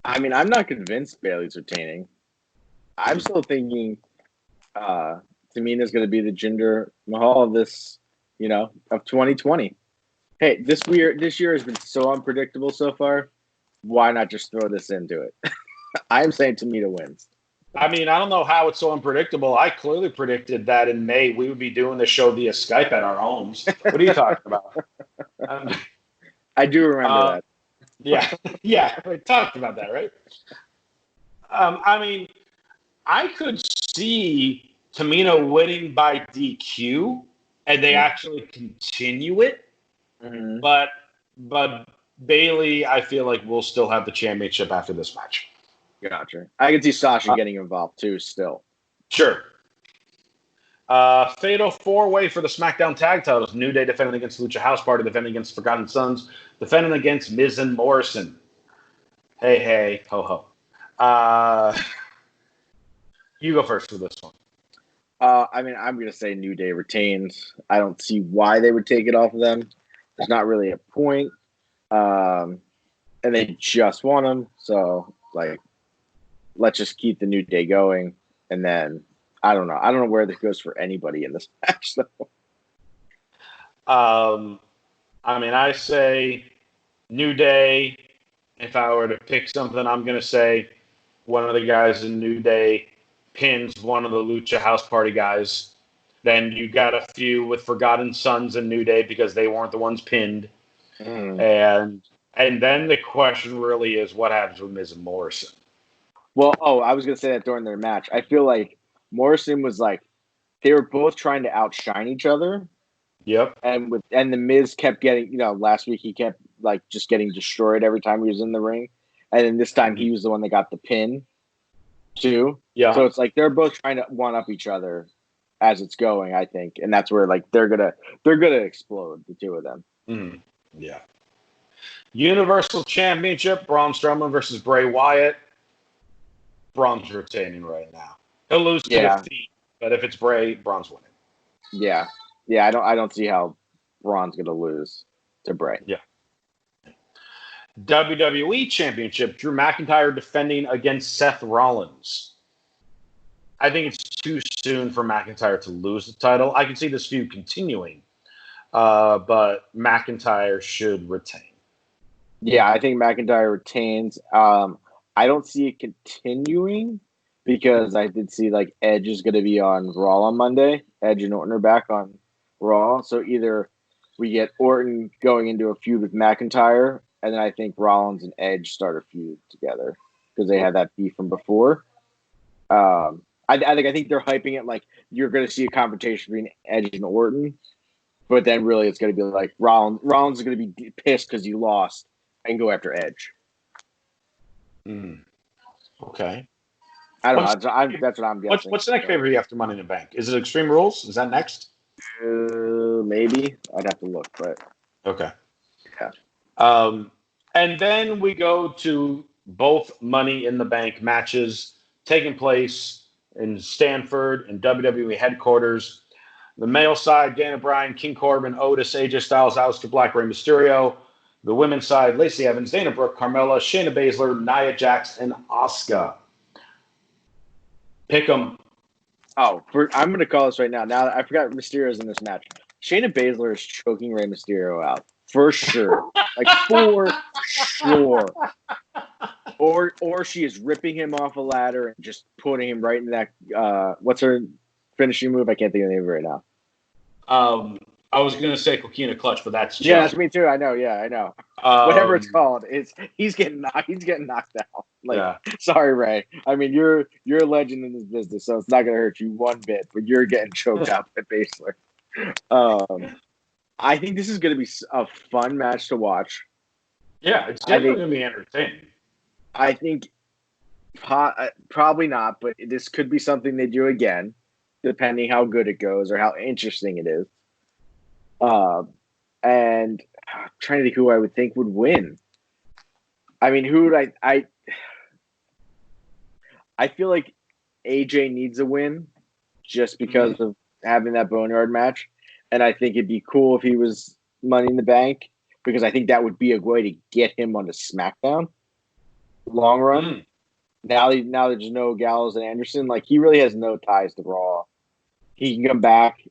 I mean, I'm not convinced Bayley's retaining. I'm still thinking Tamina's going to be the Jinder Mahal of this, of 2020. Hey, this year has been so unpredictable so far. Why not just throw this into it? I'm saying Tamina wins. I mean, I don't know how it's so unpredictable. I clearly predicted that in May we would be doing the show via Skype at our homes. What are you talking about? I do remember that. Yeah, yeah, we talked about that, right? I mean, I could see Tamina winning by DQ, and they actually continue it. Mm-hmm. But Bailey, I feel like will still have the championship after this match. Gotcha. I can see Sasha getting involved too. Still, sure. Fatal four-way for the SmackDown tag titles. New Day defending against Lucha House Party, defending against Forgotten Sons, defending against Miz and Morrison. Hey, hey, ho, ho. You go first for this one. I mean, I'm going to say New Day retains. I don't see why they would take it off of them. There's not really a point. And they just won them. So, like, let's just keep the New Day going. And then, I don't know. I don't know where this goes for anybody in this match, though. I mean, I say New Day. If I were to pick something, I'm going to say one of the guys in New Day pins one of the Lucha House Party guys. Then you got a few with Forgotten Sons and New Day because they weren't the ones pinned. And then the question really is what happens with Miz and Morrison. Well, I was going to say that during their match. I feel like Morrison was like, they were both trying to outshine each other. Yep. And the Miz kept getting, last week he kept like just getting destroyed every time he was in the ring. And then this time he was the one that got the pin too. Yeah. So it's like they're both trying to one up each other as it's going, I think. And that's where like they're gonna explode, the two of them. Mm-hmm. Yeah. Universal Championship, Braun Strowman versus Bray Wyatt. Braun's retaining right now. He'll lose to defeat, but if it's Bray, Braun's winning. Yeah. Yeah, I don't see how Braun's gonna lose to Bray. Yeah. WWE Championship, Drew McIntyre defending against Seth Rollins. I think it's too soon for McIntyre to lose the title. I can see this feud continuing, but McIntyre should retain. Yeah, I think McIntyre retains. I don't see it continuing because I did see like Edge is going to be on Raw on Monday. Edge and Orton are back on Raw. So either we get Orton going into a feud with McIntyre, and then I think Rollins and Edge start a feud together because they had that beef from before. I think they're hyping it like you're going to see a confrontation between Edge and Orton, but then really it's going to be like Rollins is going to be pissed because you lost and go after Edge. Okay. I don't know. That's what I'm guessing. What's the next pay-per-view after Money in the Bank? Is it Extreme Rules? Is that next? Maybe. I'd have to look, but okay. Yeah. And then we go to both Money in the Bank matches taking place in Stanford in WWE headquarters. The male side, Daniel Bryan, King Corbin, Otis, AJ Styles, Aleister Black, Rey Mysterio. The women's side, Lacey Evans, Dana Brooke, Carmella, Shayna Baszler, Nia Jax, and Asuka. Pick 'em. I'm going to call this right now. Now I forgot Mysterio's in this match. Shayna Baszler is choking Rey Mysterio out for sure, like for sure. Or she is ripping him off a ladder and just putting him right in that. What's her finishing move? I can't think of the name of it right now. I was going to say Coquina Clutch, but that's yeah, that's me too. I know. Yeah, I know. Whatever it's called, he's getting knocked out. Like, sorry, Ray. I mean, you're a legend in this business, so it's not going to hurt you one bit. But you're getting choked out by Baszler. I think this is going to be a fun match to watch. Yeah, it's definitely going to be entertaining. I think probably not, but this could be something they do again, depending how good it goes or how interesting it is. And I'm trying to think who I would think would win. I mean, who would I feel like AJ needs a win just because of having that Boneyard match. And I think it'd be cool if he was Money in the Bank because I think that would be a way to get him onto SmackDown long run. Now there's no Gallows and Anderson. Like, he really has no ties to Raw. He can come back,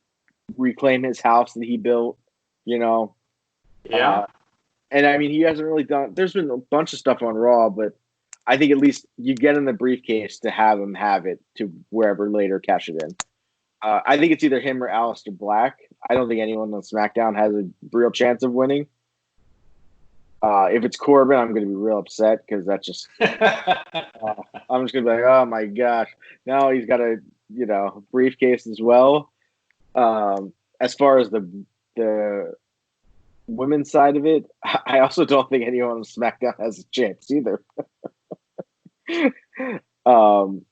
reclaim his house that he built, Yeah. And I mean, he hasn't really done. There's been a bunch of stuff on Raw, but I think at least you get in the briefcase to have him have it to wherever later cash it in. I think it's either him or Aleister Black. I don't think anyone on SmackDown has a real chance of winning. If it's Corbin, I'm going to be real upset because that's just I'm just going to be like, oh my gosh, now he's got a briefcase as well. As far as the women's side of it, I also don't think anyone on SmackDown has a chance either. Who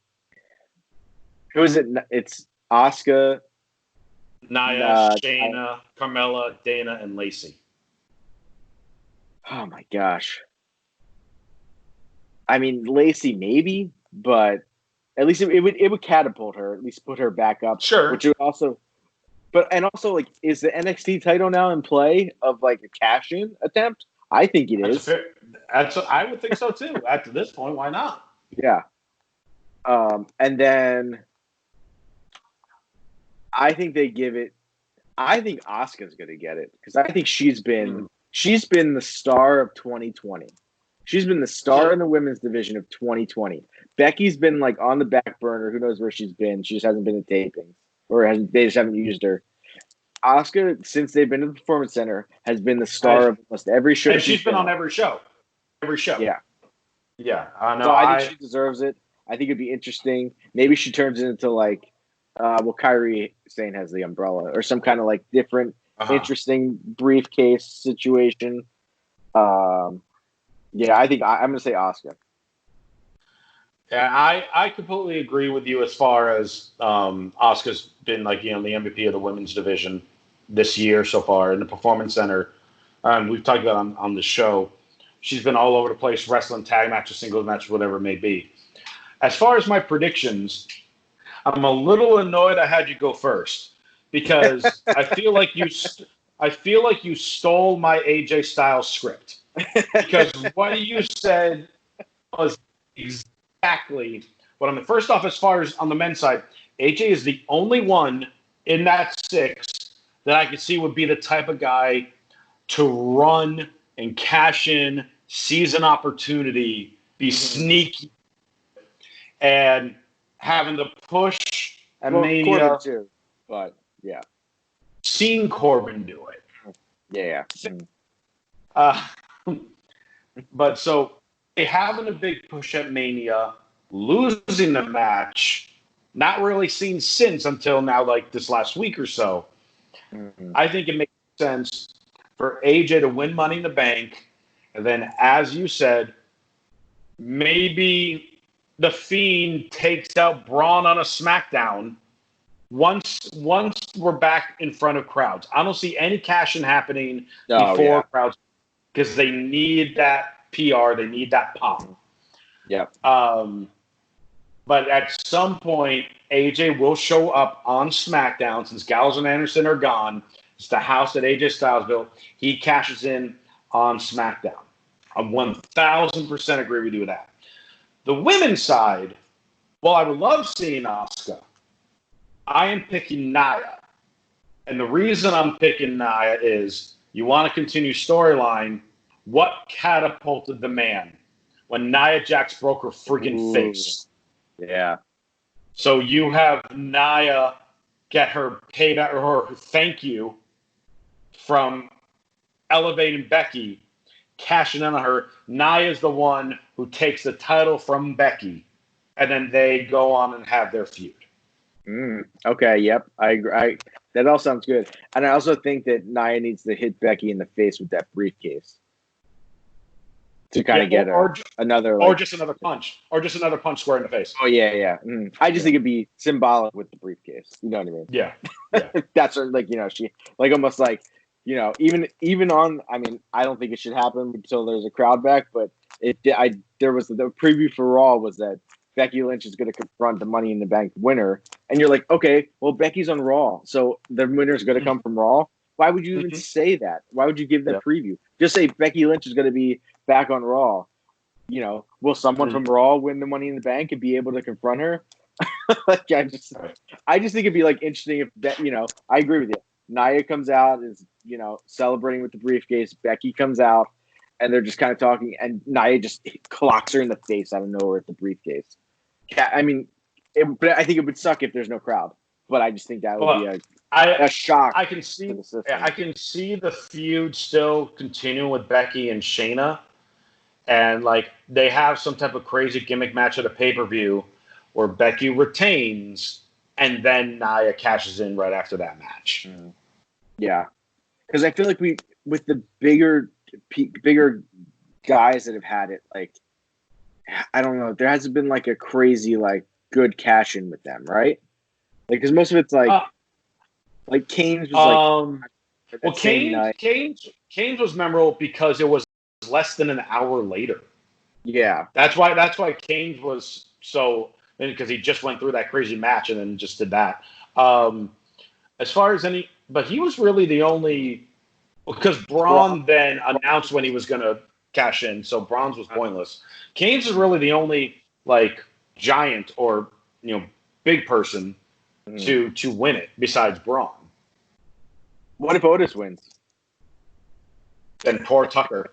is it? It's Asuka, Nia, Shayna, Carmella, Dana, and Lacey. Oh my gosh. I mean, Lacey maybe, but at least it would catapult her, at least put her back up. Sure. Which would also, also like, is the NXT title now in play of like a cash-in attempt? I think it is. I would think so too. At this point, why not? Yeah. And then I think they give it. I think Asuka's going to get it because I think she's been the star of 2020. She's been the star in the women's division of 2020. Becky's been like on the back burner. Who knows where she's been? She just hasn't been at tapings, or they just haven't used her. Asuka, since they've been to the Performance Center, has been the star of almost every show. And she's been on every show. Every show. Yeah. Yeah. I know. So I think she deserves it. I think it'd be interesting. Maybe she turns it into like, Kyrie Sane has the umbrella or some kind of like different, interesting briefcase situation. Yeah, I think I'm going to say Asuka. Yeah, I completely agree with you as far as Asuka's been like, the MVP of the women's division this year so far in the Performance Center. We've talked about on the show. She's been all over the place, wrestling, tag matches, singles matches, whatever it may be. As far as my predictions, I'm a little annoyed I had you go first because I feel like you stole my AJ Styles script because what you said was exactly what I'm. First off, as far as on the men's side, AJ is the only one in that 6 that I could see would be the type of guy to run and cash in, seize an opportunity, be sneaky, and having to push and Mania. Corbin too, but yeah, seen Corbin do it. Yeah. But so having a big push at Mania, losing the match, not really seen since until now, like this last week or so. I think it makes sense for AJ to win Money in the Bank, and then, as you said, maybe the Fiend takes out Braun on a SmackDown once we're back in front of crowds. I don't see any cash-in happening before crowds because they need that PR. They need that pop. Yeah. But at some point, AJ will show up on SmackDown since Gallows and Anderson are gone. It's the house that AJ Styles built. He cashes in on SmackDown. I 1,000% agree with you with that. The women's side, well, I would love seeing Asuka. I am picking Nia. And the reason I'm picking Nia is you want to continue storyline. What catapulted the man when Nia Jax broke her freaking face? Yeah. So you have Nia get her payback or her thank you from elevating Becky, cashing in on her. Nia is the one who takes the title from Becky, and then they go on and have their feud. Okay, yep. I agree. That all sounds good. And I also think that Nia needs to hit Becky in the face with that briefcase to kind of get her another, or just another punch, square in the face. Oh yeah. I just think it'd be symbolic with the briefcase. You know what I mean? Yeah. That's her, like, she like almost like, even on. I mean, I don't think it should happen until there's a crowd back, but there was the preview for Raw was that Becky Lynch is going to confront the Money in the Bank winner, and you're like, okay, well, Becky's on Raw, so the winner is going to come from Raw. Why would you even say that? Why would you give that preview? Just say Becky Lynch is going to be back on Raw. Will someone from Raw win the Money in the Bank and be able to confront her? Like, I just think it'd be like interesting if that. I agree with you. Nia comes out, is celebrating with the briefcase. Becky comes out, and they're just kind of talking, and Nia just clocks her in the face out of nowhere with the briefcase. Yeah, I mean, but I think it would suck if there's no crowd. But I just think that would be a shock. I can see the feud still continuing with Becky and Shayna, and like they have some type of crazy gimmick match at a pay-per-view where Becky retains and then Nia cashes in right after that match. Yeah, because I feel like with the bigger guys that have had it, like I don't know, there hasn't been like a crazy like good cash in with them, right? Like, because most of it's like Kane's was Kane's was memorable because it was less than an hour later. Yeah, that's why Kane's was so, because he just went through that crazy match and then just did that. As far as but he was really the only, because Braun then announced when he was going to cash in, so Braun's was pointless. Kane's is really the only like giant or big person to win it besides Braun. What if Otis wins? Then poor Tucker.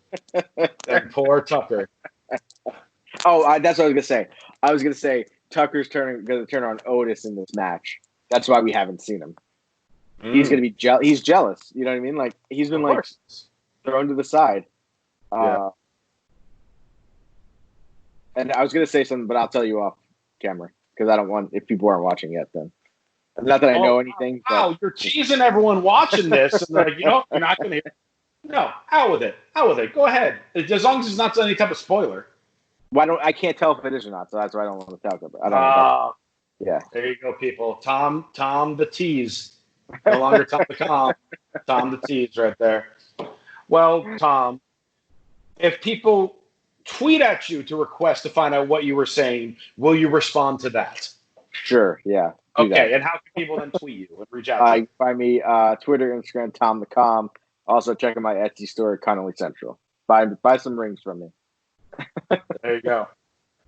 Oh, that's what I was gonna say. I was gonna say Tucker's gonna turn on Otis in this match. That's why we haven't seen him. He's gonna be he's jealous. You know what I mean? Like he's been like thrown to the side. Yeah. And I was gonna say something, but I'll tell you off camera because I don't want, if people aren't watching yet, then. Not that I know anything. Wow, you're teasing everyone watching this, and they're like, you're not going to hear. No, out with it. Go ahead. As long as it's not any type of spoiler. I can't tell if it is or not, so that's why I don't want to talk about it. Yeah. There you go, people. Tom the tease. No longer Tom the calm. Tom the tease right there. Well, Tom, if people tweet at you to request to find out what you were saying, will you respond to that? Sure, yeah. Okay, and how can people then tweet you and reach out to you? You can find me Twitter, Instagram, Tom the Calm. Also, check out my Etsy store, Connolly Central. Buy some rings from me. There you go.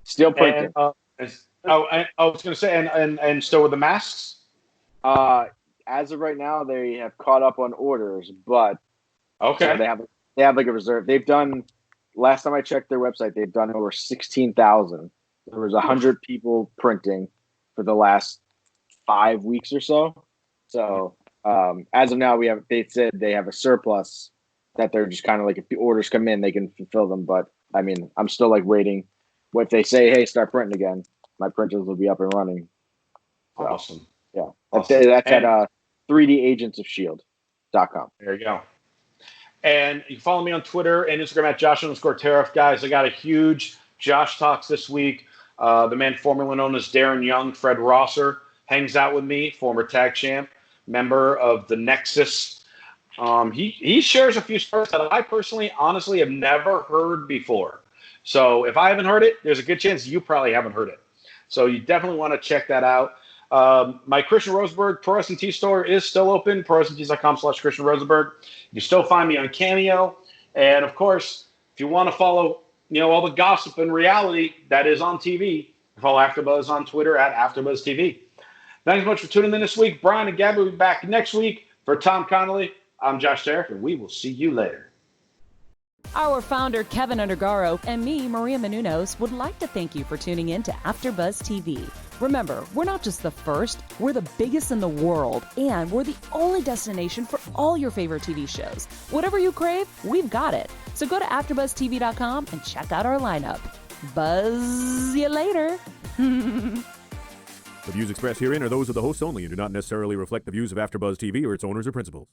Still printing. I was going to say, and still with the masks? As of right now, they have caught up on orders, but okay, they have like a reserve. They've done. Last time I checked their website, they've done over 16,000. There was 100 people printing for the last 5 weeks or so. So as of now, they said they have a surplus that they're just kind of like, if the orders come in, they can fulfill them. But I mean, I'm still like waiting. If they say, hey, start printing again, my printers will be up and running. So, awesome. Yeah. Awesome. That's at 3dagentsofshield.com. There you go. And you can follow me on Twitter and Instagram at Josh_Tariff. Guys, I got a huge Josh Talks this week. The man formerly known as Darren Young, Fred Rosser, hangs out with me, former tag champ, member of the Nexus. He shares a few stories that I personally, honestly, have never heard before. So if I haven't heard it, there's a good chance you probably haven't heard it. So you definitely want to check that out. My Christian Rosenberg Pro Wrestling Tee store is still open, prowrestlingtees.com/Christian Rosenberg. You can still find me on Cameo. And, of course, if you want to follow all the gossip and reality that is on TV, follow AfterBuzz on Twitter at AfterBuzz TV. Thanks so much for tuning in this week. Brian and Gabby will be back next week. For Tom Connolly, I'm Josh Tariff, and we will see you later. Our founder, Keven Undergaro, and me, Maria Menounos, would like to thank you for tuning in to AfterBuzz TV. Remember, we're not just the first, we're the biggest in the world, and we're the only destination for all your favorite TV shows. Whatever you crave, we've got it. So go to AfterBuzzTV.com and check out our lineup. Buzz you later. The views expressed herein are those of the hosts only and do not necessarily reflect the views of AfterBuzz TV or its owners or principals.